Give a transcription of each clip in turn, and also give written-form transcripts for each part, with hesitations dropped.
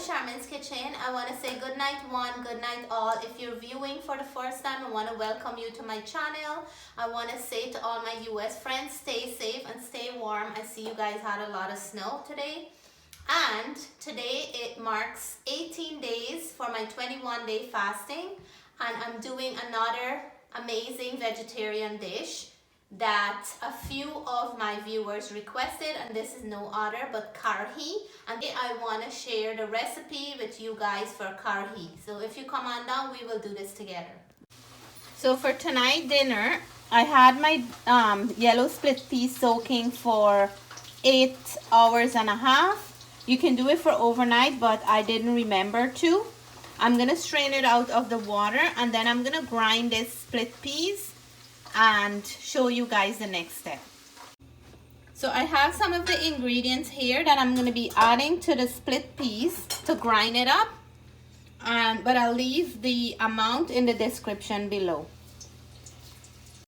Charmin's Kitchen. I want to say good night one, good night all. If you're viewing for the first time, I want to welcome you to my channel. I want to say to all my US friends, stay safe and stay warm. I see you guys had a lot of snow today. And today it marks 18 days for my 21-day fasting. And I'm doing another amazing vegetarian dish that a few of my viewers requested, and this is no other but karhee, and I want to share the recipe with you guys for karhee. So if you come on down, we will do this together. So for tonight dinner, I had my yellow split peas soaking for 8 hours and a half. You can do it for overnight, but I didn't remember to. I'm gonna strain it out of the water, and then I'm gonna grind this split peas and show you guys the next step. So I have some of the ingredients here that I'm going to be adding to the split peas to grind it up, but I'll leave the amount in the description below.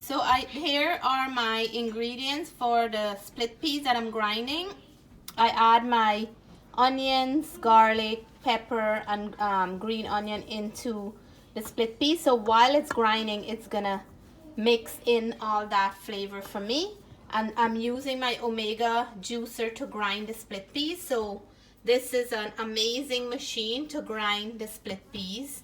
So here are my ingredients for the split peas that I'm grinding. I add my onions, garlic, pepper, and green onion into the split peas. So while it's grinding, it's gonna mix in all that flavor for me, and I'm using my Omega juicer to grind the split peas. So this is an amazing machine to grind the split peas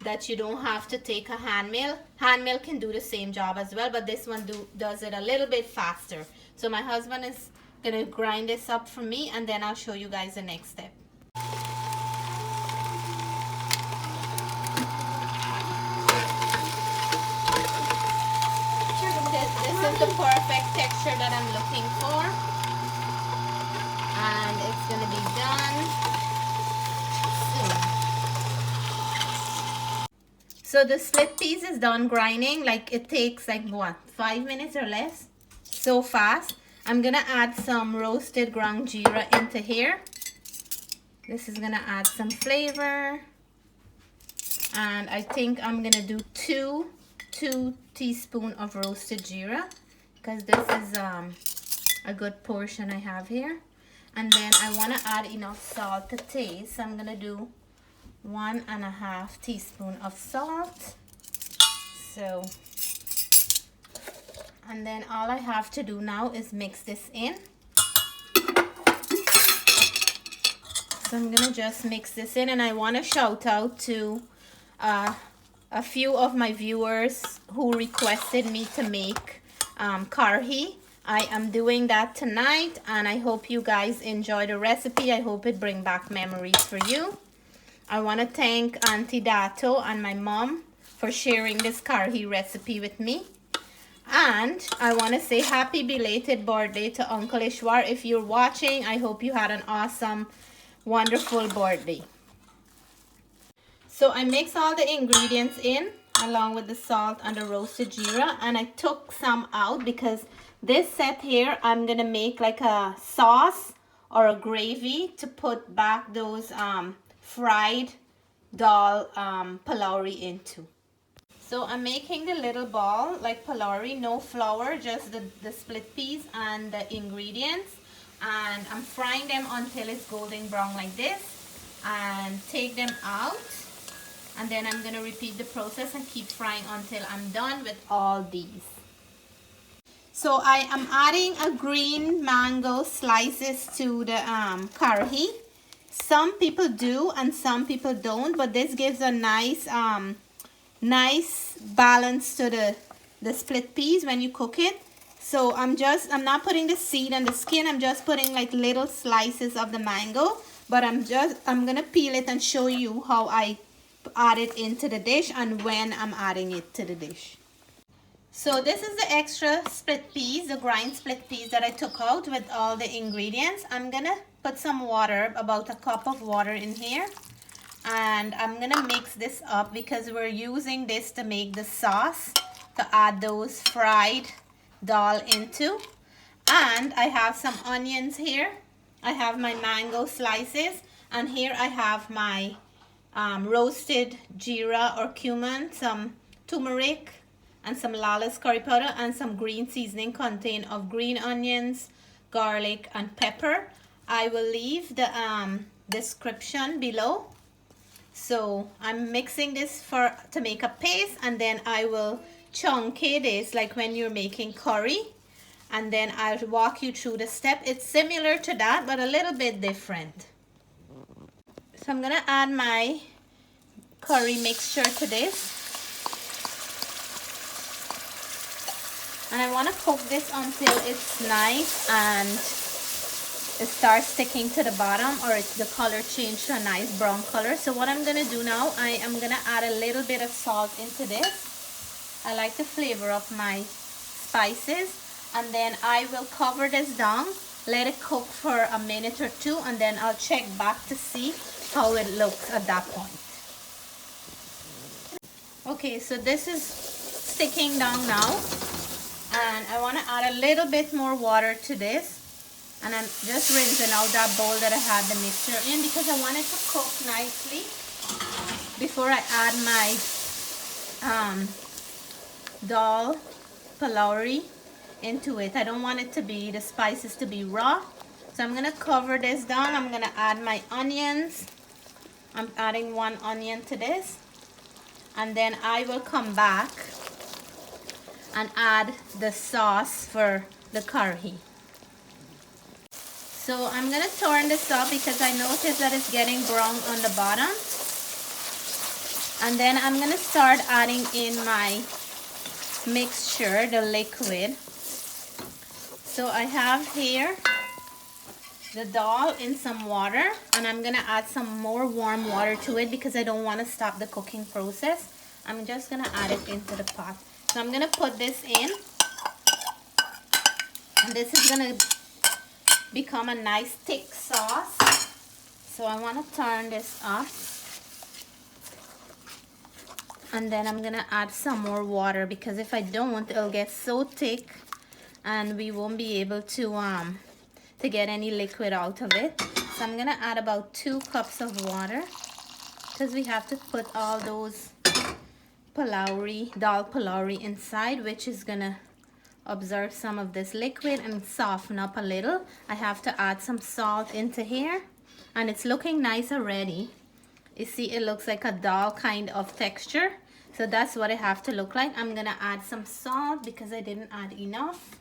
that you don't have to take a hand mill. Hand mill can do the same job as well, but this one does it a little bit faster. So my husband is gonna grind this up for me, and then I'll show you guys the next step. This is the perfect texture that I'm looking for, and it's going to be done soon. So the split peas is done grinding. Like, it takes like what, 5 minutes or less? So fast. I'm going to add some roasted ground geera into here. This is going to add some flavor, and I think I'm going to do two teaspoons of roasted jeera, because this is a good portion I have here. And then I want to add enough salt to taste, so I'm gonna do 1.5 teaspoons of salt. So, and then all I have to do now is mix this in. So I'm gonna just mix this in, and I want to shout out to a few of my viewers who requested me to make karhee. I am doing that tonight, and I hope you guys enjoy the recipe. I hope it brings back memories for you. I want to thank Auntie Dato and my mom for sharing this karhee recipe with me. And I want to say happy belated birthday to Uncle Ishwar. If you're watching, I hope you had an awesome, wonderful birthday. So I mix all the ingredients in along with the salt and the roasted jeera, and I took some out because this set here I'm gonna make like a sauce or a gravy to put back those fried dal palauri into. So I'm making the little ball like palauri, no flour, just the split peas and the ingredients, and I'm frying them until it's golden brown like this, and take them out. And then I'm going to repeat the process and keep frying until I'm done with all these. So I am adding a green mango slices to the karhee. Some people do and some people don't, but this gives a nice nice balance to the split peas when you cook it. So I'm not putting the seed and the skin, I'm just putting like little slices of the mango, but I'm going to peel it and show you how I add it into the dish and when I'm adding it to the dish. So this is the extra split peas, the grind split peas that I took out with all the ingredients. I'm gonna put some water, about a cup of water in here, and I'm gonna mix this up because we're using this to make the sauce to add those fried dal into. And I have some onions here, I have my mango slices, and here I have my roasted jeera or cumin, some turmeric, and some Lala's curry powder, and some green seasoning contain of green onions, garlic, and pepper. I will leave the description below. So I'm mixing this to make a paste, and then I will chunky this like when you're making curry, and then I'll walk you through the step. It's similar to that but a little bit different. So I'm gonna add my curry mixture to this, and I want to cook this until it's nice and it starts sticking to the bottom, or the color change to a nice brown color. So what I'm gonna do now, I am gonna add a little bit of salt into this. I like to flavor up my spices, and then I will cover this down, let it cook for a minute or two, and then I'll check back to see how it looks at that point. Okay, so this is sticking down now, and I want to add a little bit more water to this, and I'm just rinsing out that bowl that I had the mixture in because I want it to cook nicely before I add my dal palauri into it. I don't want it to be, the spices to be raw. So I'm gonna cover this down. I'm gonna add my onions. I'm adding 1 onion to this, and then I will come back and add the sauce for the karhee. So I'm gonna turn this up because I noticed that it's getting brown on the bottom, and then I'm gonna start adding in my mixture, the liquid. So I have here the dal in some water, and I'm gonna add some more warm water to it because I don't want to stop the cooking process. I'm just gonna add it into the pot. So I'm gonna put this in, and this is gonna become a nice thick sauce. So I want to turn this off, and then I'm gonna add some more water because if I don't, it'll get so thick and we won't be able to get any liquid out of it. So I'm gonna add about 2 cups of water because we have to put all those dal palauri inside, which is gonna absorb some of this liquid and soften up a little. I have to add some salt into here, and it's looking nice already. You see, it looks like a dal kind of texture, so that's what it have to look like. I'm gonna add some salt because I didn't add enough.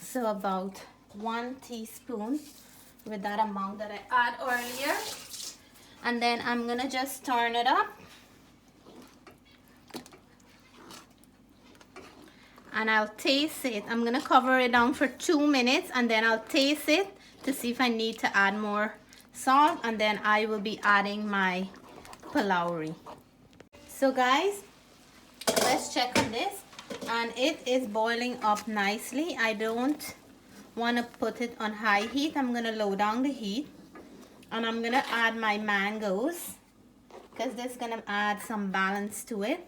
So about 1 teaspoon with that amount that I add earlier, and then I'm gonna just turn it up, and I'll taste it. I'm gonna cover it down for 2 minutes, and then I'll taste it to see if I need to add more salt, and then I will be adding my palauri. So guys, let's check on this, and it is boiling up nicely. I don't want to put it on high heat. I'm gonna low down the heat, and I'm gonna add my mangoes because this is gonna add some balance to it.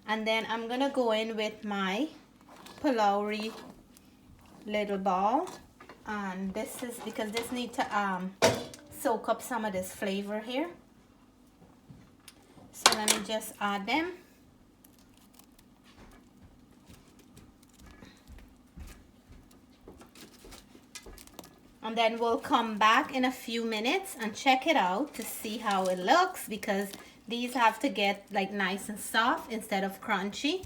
And then I'm gonna go in with my palauri little ball, and this is because this needs to soak up some of this flavor here. So let me just add them. And then we'll come back in a few minutes and check it out to see how it looks, because these have to get like nice and soft instead of crunchy.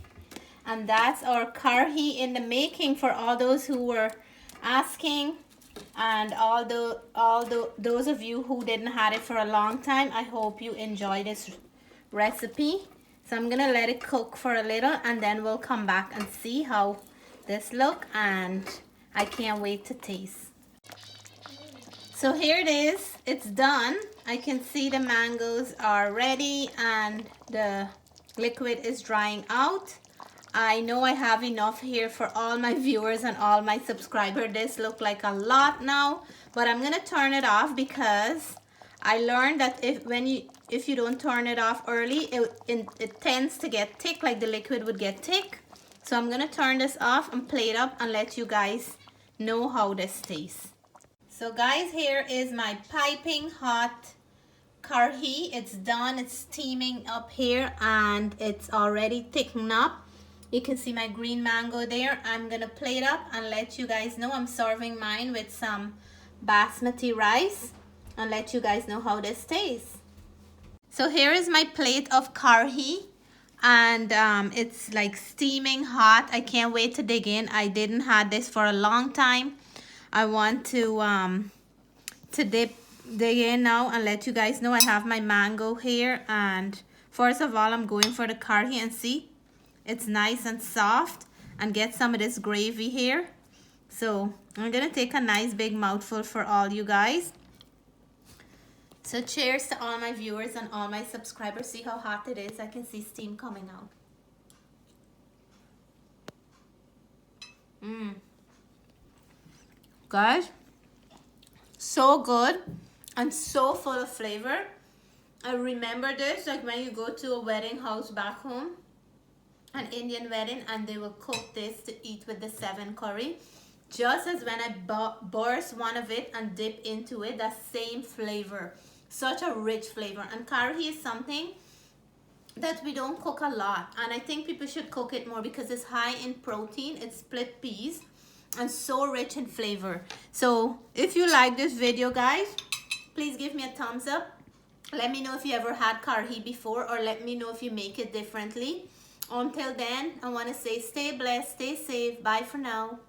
And that's our karhee in the making for all those who were asking, and those of you who didn't have it for a long time. I hope you enjoy this recipe. So I'm gonna let it cook for a little, and then we'll come back and see how this look, and I can't wait to taste. So here it is, it's done. I can see the mangoes are ready and the liquid is drying out. I know I have enough here for all my viewers and all my subscribers. This look like a lot now, but I'm gonna turn it off because I learned that if you don't turn it off early, it tends to get thick, like the liquid would get thick. So I'm gonna turn this off and plate up and let you guys know how this tastes. So guys, here is my piping hot karhee. It's done, it's steaming up here, and it's already thickened up. You can see my green mango there. I'm gonna plate up and let you guys know. I'm serving mine with some basmati rice and let you guys know how this tastes. So here is my plate of karhee, and it's like steaming hot. I can't wait to dig in. I didn't have this for a long time. I want to dig in now and let you guys know I have my mango here. And first of all, I'm going for the karhee, and see, it's nice and soft, and get some of this gravy here. So I'm gonna take a nice big mouthful for all you guys. So cheers to all my viewers and all my subscribers. See how hot it is. I can see steam coming out. Guys, so good and so full of flavor. I remember this like when you go to a wedding house back home, an Indian wedding, and they will cook this to eat with the 7 curry. Just as when I burst one of it and dip into it, that same flavor. Such a rich flavor. And karhee is something that we don't cook a lot, and I think people should cook it more because it's high in protein. It's split peas and so rich in flavor. So if you like this video, guys, please give me a thumbs up. Let me know if you ever had karhee before, or let me know if you make it differently. Until then, I want to say stay blessed, stay safe. Bye for now.